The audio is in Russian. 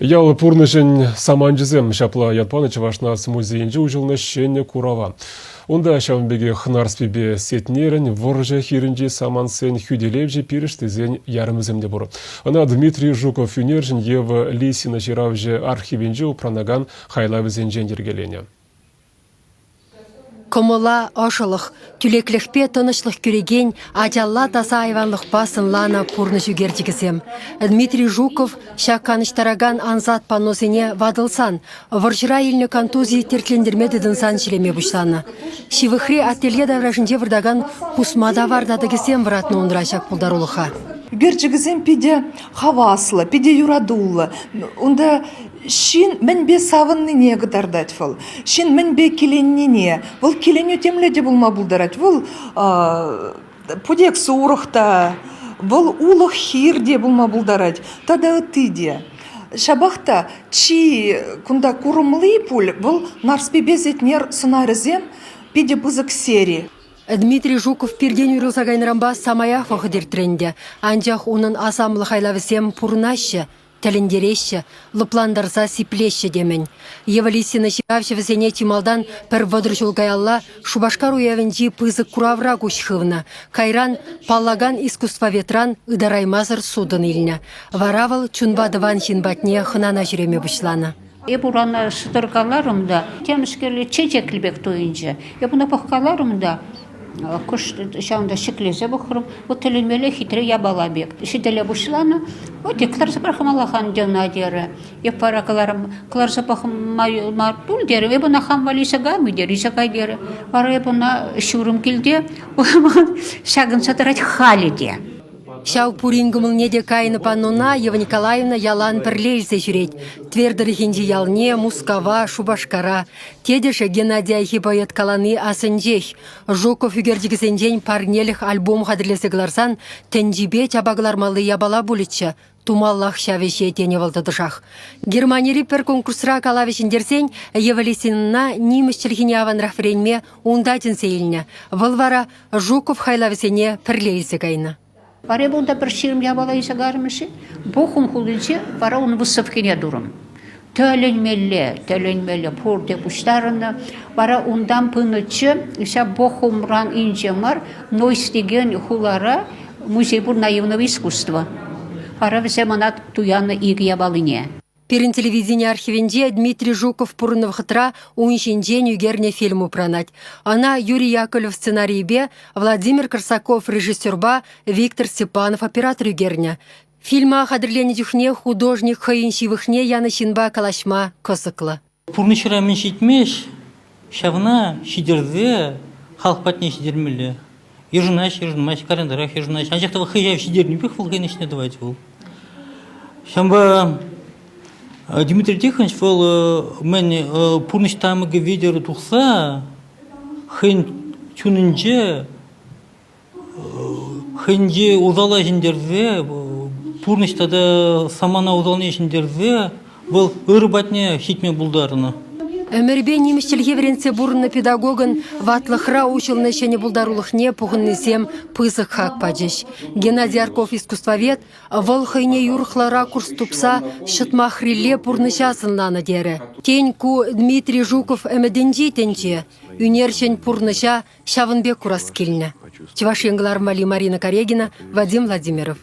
Ял пурнышын саманжызем шапла ятпаны Чавашнас музейінжі ұжылны шене курава. Онда шавынбеге хнарспебе сетнерін вұржа хирінжі самансен хүделевжі пиріштізен ярымыземде бұры. Ана Дмитрий Жуков үнержін Ева Лисина жиравжы архивінжі упранаган хайлавызен жендергелене. Комола ошылық, түлеклікпе тынышлық көреген, ажалла таса айванлық басын лана пурны жүгердігізем. Дмитрий Жуков шаққаныштараган анзат паносыне вадылсан, варжыра еліні контузии тертлендірмеді дынсан шілеме бұшланы. Шивықри ателье давражынде вырдаган пусмада вардадығызем вратны ондыра шақ пулдарулыға. Герчигізем пиде хаваслы, пиде юрадулы. Онда шин мен бе савынны не гыдардать вол. Шин мен бе келеннене. Вол келеню темледе булма булдарать. Вол пудек суурықта, вол улық хирде булма булдарать. Тада ытыде. Шабахта чи кунда курымлы пуль, вол нарспебезетнер сынарызем пиде бызык сери. Дмитрий Жуков перден үрілсағайнырамба самая фахыдер тренде. Анжақ оның асамлы хайлавысем пурнашы, тәліндереші, лыпландарса сиплеші демен. Евалисина ширавшевісене тималдан пір вадыр жолгайалла Шубашкар уявенжи пызык куравра гушхывна. Кайран паллаган искусства ветран ыдараймазыр судын иліне. Варавыл чунбадыван хинбатне хынана жүреме бұшланы. Бураны шыдыргаларымда, темішкерлі чечеклібек тойынжы. Бұны бұққаларымда, күш шауында шіклезе бұқырым, өтілінмелі хитрі ябалабек. Шиделе бұшланы, өте қылар запарқым Аллахан деуна дері. Епарақыларым, қылар запақым мартул дері, бұна хан валиса гамы дері, исақай дері. Бары бұна шурым келде, шағын сатырать хали де. Шау пурингымыл неде кайны пануна Ева Николаевна ялан пірлейзе жүреть. Твердір хинди ялне, Мускава, Шубашкара. Тедеше Геннадий Айхипает каланы асынжех. Жуков үгердігізенден парнеліх альбом қадірлесі гларсан, тәнжібе чабаглармалы ябала булитча. Тумаллах шавеше тене валдадышах. Германии пер конкурсра калавешіндерсен Ева Лисинна неміщілгіне аванрақ френме ундатын сейіліне. Вылвара Жуков хайлавесене пірлейзе кайны. Вара бұнда бір шерім ябала исагарымышы, бұқым құлыншы, вара оны высыпкене дұрым. Төленмелі, порде бұштарыны, вара ондан пынычы, иса бұқымран инжемар, нойстеген хулара музей бұр наивного искусства. Вара вісе манат туяны игі ябалыне. Перен телевидение архивенде Дмитрий Жуков пурнов хытра уиншенден югерне фильму пранать. Она Юрий Яковлев сценарийбе, Владимир Корсаков режиссерба, Виктор Степанов оператор югерня. Фильма хадырлене дюхне художник хаиншивыхне Яна Шинба калашма косыкла. Пурнышыра мен шитмеш, шавна шидерде халық патне шидермелі. Ежынаш, карандарах, ежынаш. Анжақтава хыяв шидерні бек бұл гайнашне давать бұл. Шамба Дмитрий Тихонович был мен пурныштамыгы видео тухса, хын чунынже, хынже узала жіндерзе, пурныштада самана узалны жіндерзе, был ырбатне хитме булдарына. Өмірбе неміштілге веренсе бұрынны педагогын ватлықра учылны шәне бұлдарулықне пұғыннысем пызық хақ паджеш. Геннадий Арков искусствовед, выл хыйне юрықлара курс тупса шытмахриле пұрнышасынланы дері. Теньку Дмитрий Жуков әмеденжи тенче, үнершен пұрныша шавынбек курас келіні. Чеваш еңгілар Марина Карегина, Вадим Владимиров.